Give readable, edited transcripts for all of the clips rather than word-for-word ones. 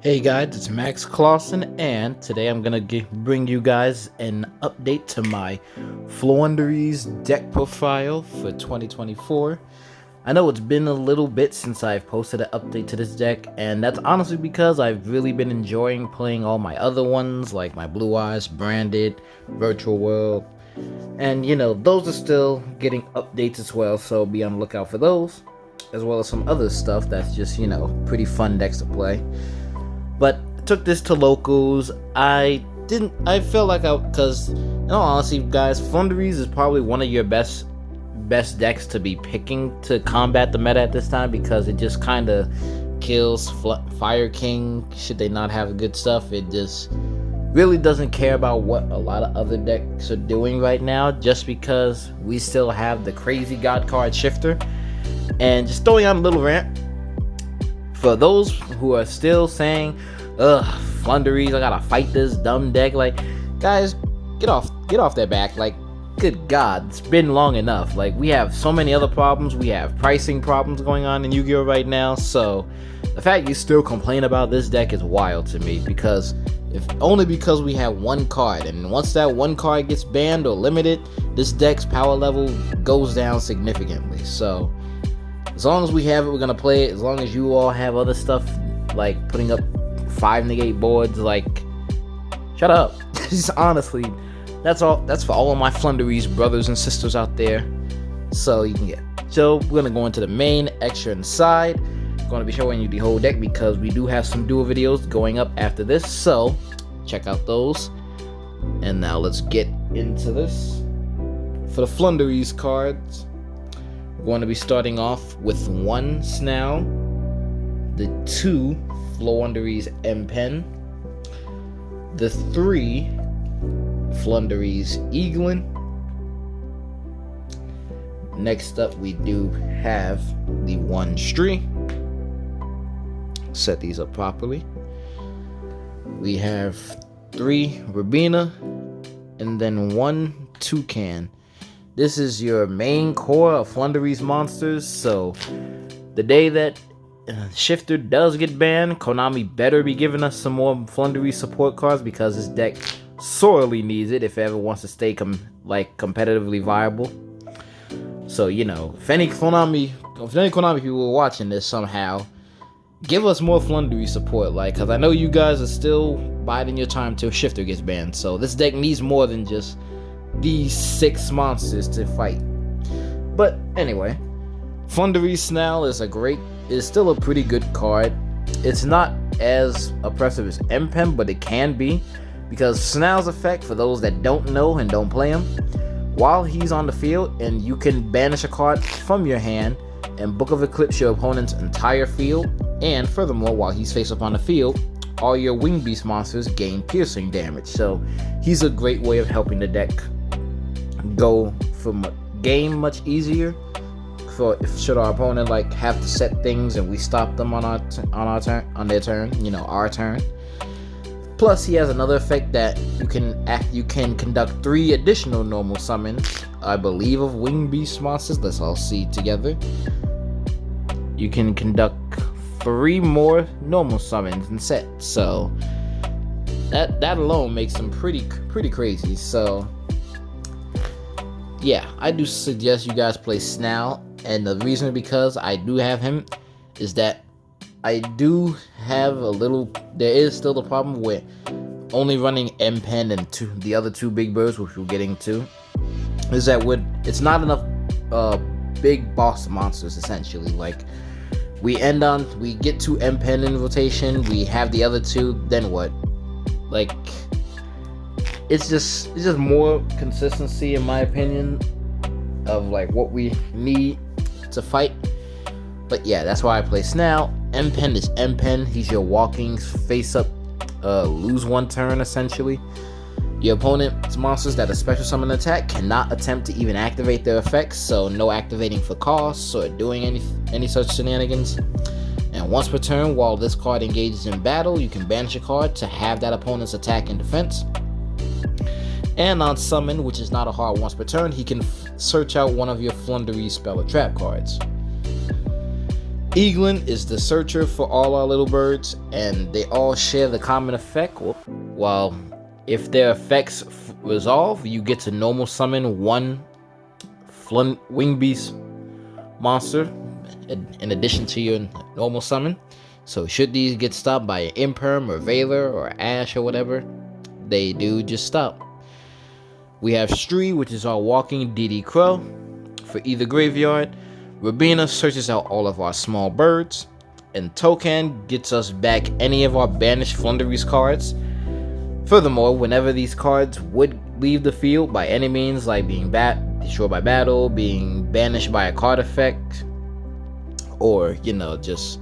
Hey guys, it's Max Clausen, and today I'm gonna bring you guys an update to my Floowandereeze deck profile for 2024. I know it's been a little bit since I've posted an update to this deck, and that's honestly because I've really been enjoying playing all my other ones, like my Blue Eyes, Branded, Virtual World, and those are still getting updates as well, so be on the lookout for those, as well as some other stuff that's just, pretty fun decks to play. But took this to locals. I felt like because in all honesty, guys, Floowandereeze is probably one of your best decks to be picking to combat the meta at this time, because it just kind of kills Fire King should they not have good stuff. It just really doesn't care about what a lot of other decks are doing right now, just because we still have the crazy god card shifter. And just throwing out a little rant for those who are still saying, ugh, Floowandereeze, I gotta fight this dumb deck. Like, guys, get off their back. Like, good God, it's been long enough. Like, we have so many other problems. We have pricing problems going on in Yu-Gi-Oh right now. So the fact you still complain about this deck is wild to me, because only because we have one card, and once that one card gets banned or limited, this deck's power level goes down significantly. So as long as we have it, we're gonna play it. As long as you all have other stuff like putting up 5 negate boards, like, shut up. Just honestly, that's all. That's for all of my Floowandereeze brothers and sisters out there. So you can get. So we're gonna go into the main extra inside. I'm gonna be showing you the whole deck because we do have some dual videos going up after this. So check out those. And now let's get into this. For the Floowandereeze cards, we're going to be starting off with 1 Snarl, the 2 Floowandereeze M-Pen, the 3 Floowandereeze Eaglin. Next up, we do have the 1 Stree. Set these up properly. We have 3 Rabina, and then 1 Toucan. This is your main core of Floowandereeze monsters, so the day that Shifter does get banned, Konami better be giving us some more Floowandereeze support cards, because this deck sorely needs it if it ever wants to stay competitively viable. So, if any Konami people are watching this somehow, give us more Floowandereeze support, because I know you guys are still biding your time till Shifter gets banned, so this deck needs more than just these 6 monsters to fight. But anyway, Floowandereeze Snarl is still a pretty good card. It's not as oppressive as M-Pen, but it can be, because Snarl's effect, for those that don't know and don't play him, while he's on the field, and you can banish a card from your hand and Book of Eclipse your opponent's entire field, and furthermore, while he's face up on the field, all your Wing Beast monsters gain piercing damage. So he's a great way of helping the deck go from game much easier for should our opponent have to set things and we stop them on their turn, our turn. Plus, he has another effect that you can conduct 3 additional normal summons, I believe, of Wing Beast monsters. Let's all see together. You can conduct 3 more normal summons in set. So that alone makes them pretty crazy. So yeah, I do suggest you guys play Snarl, and the reason because I do have him is that I do have there is still the problem with only running M-Pen and the other 2 big birds, which we're getting to, is that it's not enough big boss monsters, essentially. Like, we get 2 M-Pen in rotation, we have the other 2, then what? Like, it's just more consistency, in my opinion, of what we need to fight. But yeah, that's why I play Snarl. M-Pen is M-Pen. He's your walking face up, lose 1 turn, essentially. Your opponent's monsters that are special summon attack cannot attempt to even activate their effects, so no activating for costs or doing any such shenanigans. And once per turn, while this card engages in battle, you can banish a card to have that opponent's attack and defense. And on summon, which is not a hard once per turn, he can search out one of your Floowandereeze spell or trap cards. Eaglin is the searcher for all our little birds, and they all share the common effect. While if their effects resolve, you get to normal summon one wing beast monster in addition to your normal summon. So should these get stopped by an Imperm or Veiler or Ash or whatever, they do just stop. We have Stree, which is our walking DD Crow for either graveyard. Rabina searches out all of our small birds, and Tokan gets us back any of our banished Floowandereeze cards. Furthermore, whenever these cards would leave the field by any means, like being destroyed by battle, being banished by a card effect, or just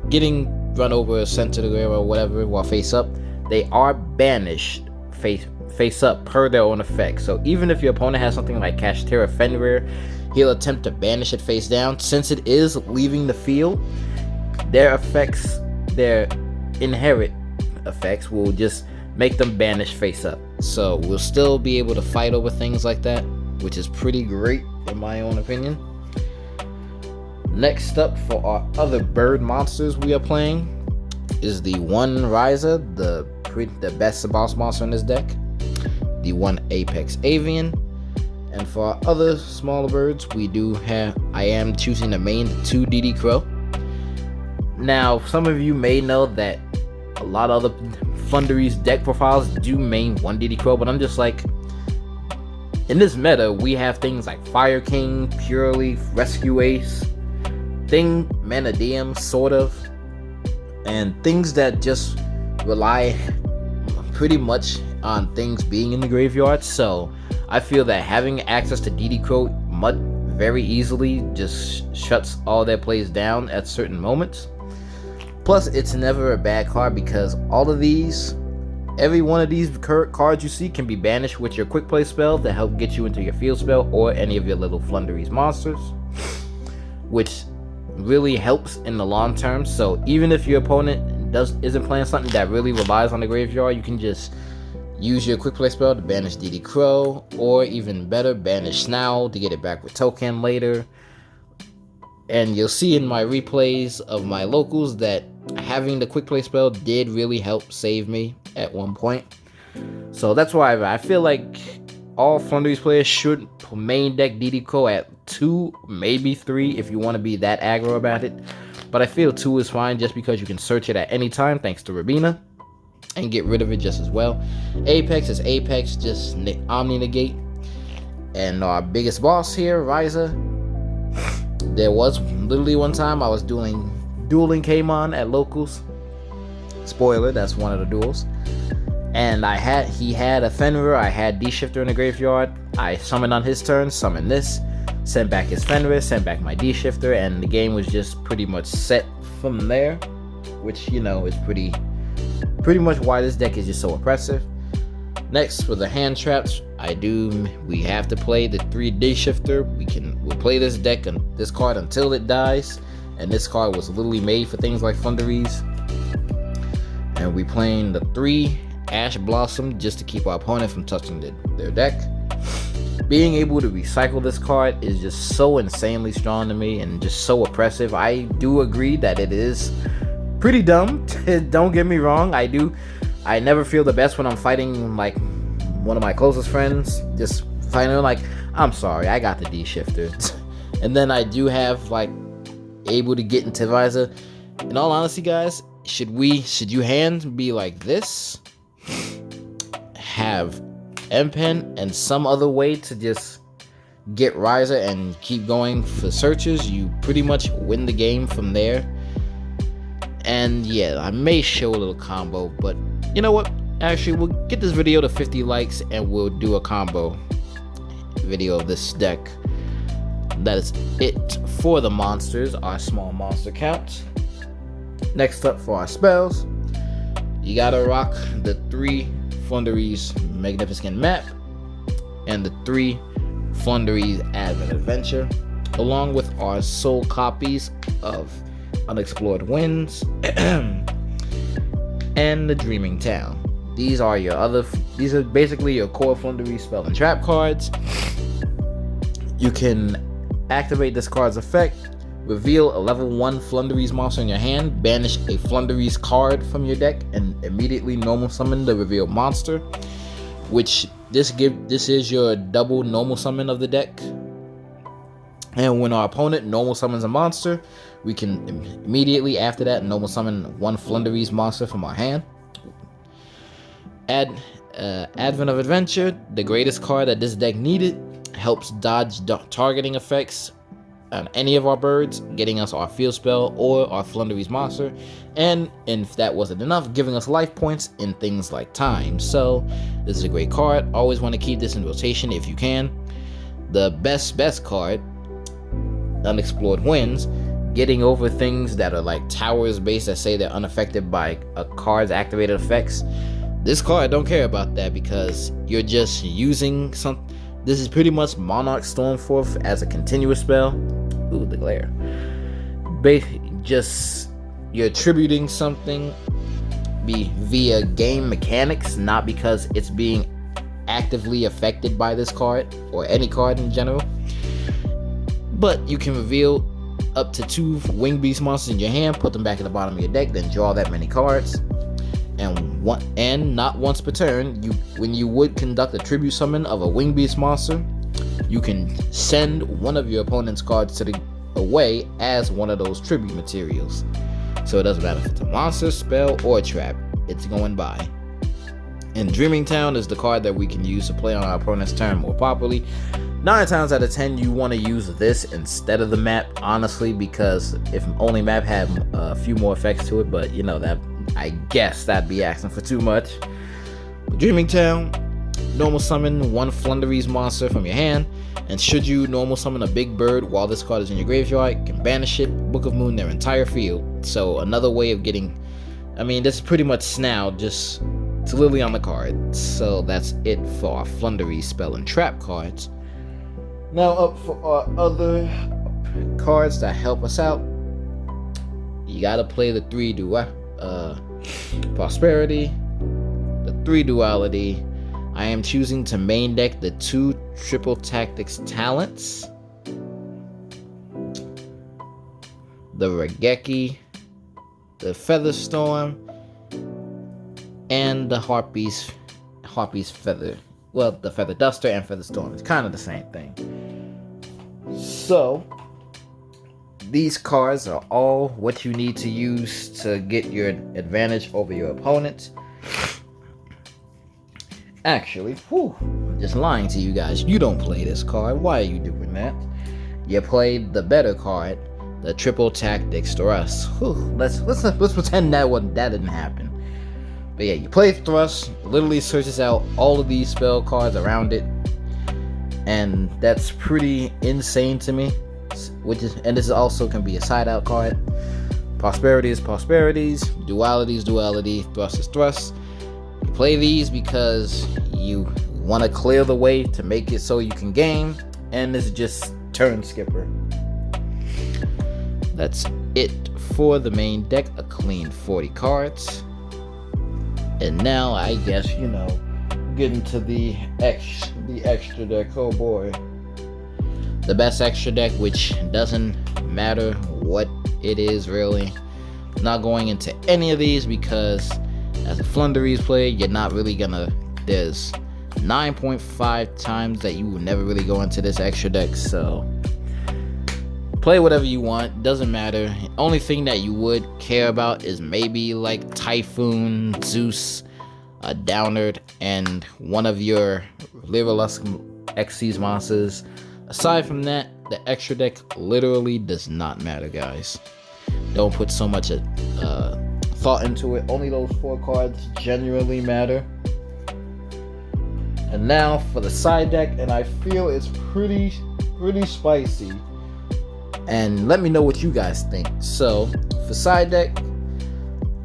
getting run over, sent to the grave or whatever while face up, they are banished face up per their own effect. So even if your opponent has something like Kashtira Fenrir, he'll attempt to banish it face down. Since it is leaving the field, their effects, their inherent effects, will just make them banish face up. So we'll still be able to fight over things like that, which is pretty great in my own opinion. Next up for our other bird monsters we are playing is the one Ryza, the best boss monster in this deck, the one Apex Avian. And for our other smaller birds, I am choosing the main 2 DD Crow. Now, some of you may know that a lot of other Floowandereeze deck profiles do main 1 DD Crow, but I'm just like, in this meta, we have things like Fire King, Purely, Rescue Ace, Mana Diem, sort of, and things that just rely pretty much on things being in the graveyard. So I feel that having access to DD Crow very easily just shuts all their plays down at certain moments. Plus, it's never a bad card because every one of these cards you see can be banished with your quick play spell to help get you into your field spell or any of your little Floowandereeze monsters, which really helps in the long term. So even if your opponent isn't playing something that really relies on the graveyard, you can just use your quick play spell to banish DD Crow, or even better, banish Snow to get it back with Token later. And you'll see in my replays of my locals that having the quick play spell did really help save me at one point. So that's why I feel like all Floowandereeze players should main deck DD Crow at 2, maybe 3 if you want to be that aggro about it. But I feel 2 is fine just because you can search it at any time thanks to Rabina, and get rid of it just as well. Apex is Apex, just Omni Negate. And our biggest boss here, Ryza. There was literally one time I was dueling Kamon at locals. Spoiler, that's one of the duels. And he had a Fenrir, I had D-Shifter in the graveyard. I summoned on his turn, summoned this, sent back his Fenrir, sent back my D-Shifter, and the game was just pretty much set from there, which is pretty much why this deck is just so oppressive. Next, for the hand traps, we have to play the 3 D-Shifter. We'll play this deck and this card until it dies, and this card was literally made for things like Floowandereeze. And we playing the 3 Ash Blossom just to keep our opponent from touching their deck. Being able to recycle this card is just so insanely strong to me and just so oppressive. I do agree that it is pretty dumb. Don't get me wrong. I never feel the best when I'm fighting like one of my closest friends. Just fighting like, I'm sorry, I got the D-Shifter. And then I do have able to get into Ryza. In all honesty, guys, should you hand be like this? Have M-Pen and some other way to just get Ryza and keep going for searches, you pretty much win the game from there. And yeah, I may show a little combo, but you know what? Actually, we'll get this video to 50 likes and we'll do a combo video of this deck. That is it for the monsters, our small monster count. Next up for our spells, you gotta rock the 3 Floowandereeze Magnificent Map and the 3 Floowandereeze Advent Adventure, along with our soul copies of Unexplored Winds and the Dreaming Town. These are basically your core Floowandereeze spell and trap cards. You can activate this card's effect Reveal a level 1 Floowandereeze monster in your hand, banish a Floowandereeze card from your deck, and immediately normal summon the revealed monster, which this is your double normal summon of the deck. And when our opponent normal summons a monster, we can immediately after that normal summon 1 Floowandereeze monster from our hand. Advent of Adventure, the greatest card that this deck needed, helps dodge targeting effects on any of our birds, getting us our field spell or our Floowandereeze monster, and if that wasn't enough, giving us life points in things like time. So this is a great card. Always want to keep this in rotation if you can. The best card, Unexplored Winds, getting over things that are like towers based that say they're unaffected by a card's activated effects. This card don't care about that because you're just using some. This is pretty much Monarch Stormforth as a continuous spell. Ooh, the glare. Just you're attributing something via game mechanics, not because it's being actively affected by this card or any card in general. But you can reveal up to 2 Wing Beast monsters in your hand, put them back at the bottom of your deck, then draw that many cards. And not once per turn, when you would conduct a tribute summon of a Wing Beast monster, you can send one of your opponent's cards away as one of those tribute materials. So it doesn't matter if it's a monster, spell, or a trap, it's going by. And Dreaming Town is the card that we can use to play on our opponent's turn more properly. 9 times out of 10, you want to use this instead of the map, honestly, because if only map had a few more effects to it, but you know that. I guess that'd be asking for too much. Dreaming Town, normal summon 1 Floowandereeze monster from your hand, and should you normal summon a big bird while this card is in your graveyard, you can banish it, Book of Moon their entire field. So another way of getting, this is pretty much Snow, just it's literally on the card. So that's it for our Floowandereeze spell and trap cards. Now up for our other cards that help us out. You gotta play the 3 Prosperity, the 3 Duality. I am choosing to main deck the 2 Triple Tactics Talents, the Regeki, the Featherstorm, and the Harpy's Feather. Well, the Feather Duster and Featherstorm. It's kind of the same thing. So these cards are all what you need to use to get your advantage over your opponent. Actually, I'm just lying to you guys. You don't play this card. Why are you doing that? You played the better card, the Triple Tactics Thrust. Let's pretend that didn't happen. But yeah, you play Thrust, literally searches out all of these spell cards around it, and that's pretty insane to me. And this also can be a side out card. Prosperity is Prosperities, Duality is Duality, Thrust is Thrust. You play these because you want to clear the way to make it so you can game, and this is just turn skipper. That's it for the main deck, a clean 40 cards. And now I guess, get into the extra deck. Oh boy. The best extra deck, which doesn't matter what it is really. Not going into any of these because as a Floowandereeze player, you're not really there's 9.5 times that you will never really go into this extra deck, so play whatever you want, doesn't matter. Only thing that you would care about is maybe like Typhoon, Zeus, a Downard, and one of your Lyrilusk Xyz monsters. Aside from that, the extra deck literally does not matter, guys. Don't put so much thought into it. Only those 4 cards genuinely matter. And now for the side deck, and I feel it's pretty spicy. And let me know what you guys think. So for side deck,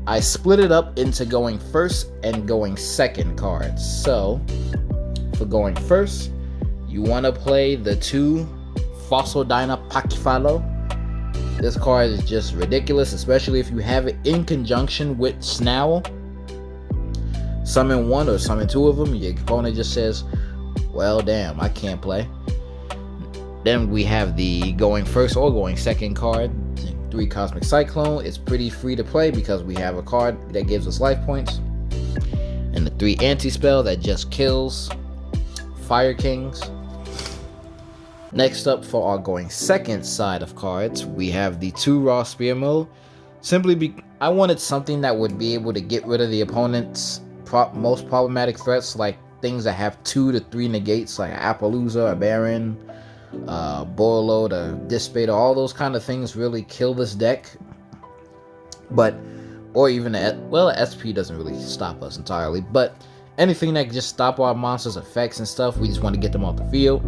I split it up into going first and going second cards. So for going first, you want to play the 2 Fossil Dyna Pakifalo. This card is just ridiculous, especially if you have it in conjunction with Snowl. Summon 1 or summon 2 of them, your opponent just says, well, damn, I can't play. Then we have the going first or going second card, 3 Cosmic Cyclone. It's pretty free to play because we have a card that gives us life points. And the 3 anti-spell that just kills Fire Kings. Next up for our going second side of cards, we have the 2 Raw Spear Mode. I wanted something that would be able to get rid of the opponent's most problematic threats, like things that have 2 to 3 negates, like Appaloosa, a Baron, Borreload, a Dispater. All those kind of things really kill this deck. Or even SP doesn't really stop us entirely, but anything that can just stop our monsters' effects and stuff, we just want to get them off the field.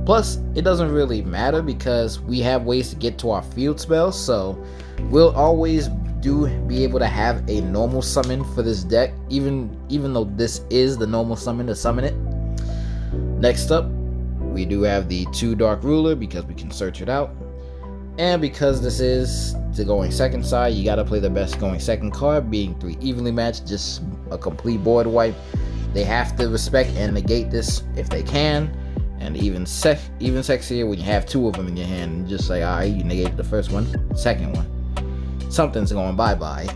Plus, it doesn't really matter because we have ways to get to our field spells, so we'll always be able to have a normal summon for this deck, even though this is the normal summon to summon it. Next up, we do have the 2 Dark Ruler because we can search it out. And because this is the going second side, you gotta play the best going second card, being 3 evenly matched, just a complete board wipe. They have to respect and negate this if they can. And even sexier when you have 2 of them in your hand and just say, alright, you negated the first one, second one. Something's going bye-bye.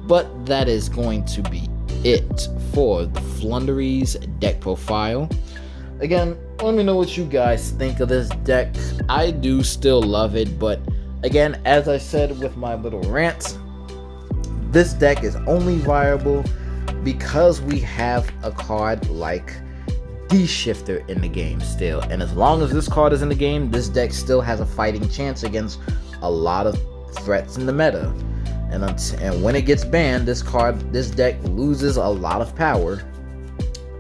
But that is going to be it for the Floowandereeze deck profile. Again, let me know what you guys think of this deck. I do still love it, but again, as I said with my little rant, this deck is only viable because we have a card like D-Shifter in the game still. And as long as this card is in the game, this deck still has a fighting chance against a lot of threats in the meta. And when it gets banned, this deck loses a lot of power.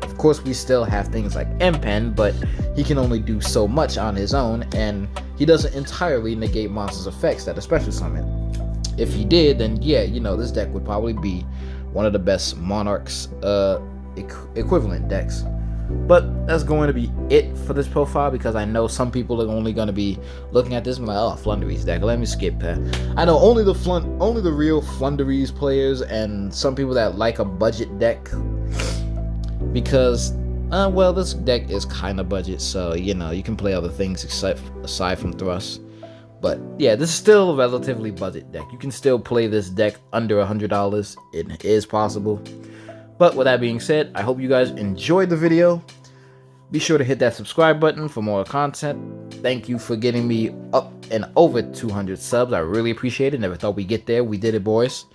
Of course, we still have things like M-Pen, but he can only do so much on his own, and he doesn't entirely negate monsters' effects that are special summon. If he did, then yeah, this deck would probably be one of the best Monarchs equivalent decks. But that's going to be it for this profile, because I know some people are only going to be looking at this and like, oh, Floowandereeze deck, let me skip that. I know only the real Floowandereeze players and some people that like a budget deck, because well, this deck is kind of budget, so you can play other things aside from Thrust. But yeah, this is still a relatively budget deck. You can still play this deck under $100. It is possible. But with that being said, I hope you guys enjoyed the video. Be sure to hit that subscribe button for more content. Thank you for getting me up and over 200 subs. I really appreciate it. Never thought we'd get there. We did it, boys.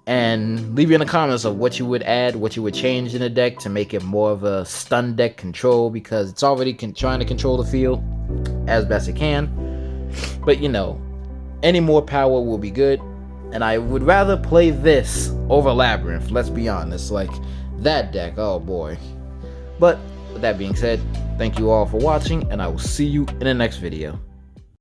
And leave in the comments of what you would add, what you would change in the deck to make it more of a stun deck control, because it's already trying to control the field as best it can. But any more power will be good. And I would rather play this over Labyrinth, let's be honest. Like, that deck, oh boy. But with that being said, thank you all for watching, and I will see you in the next video.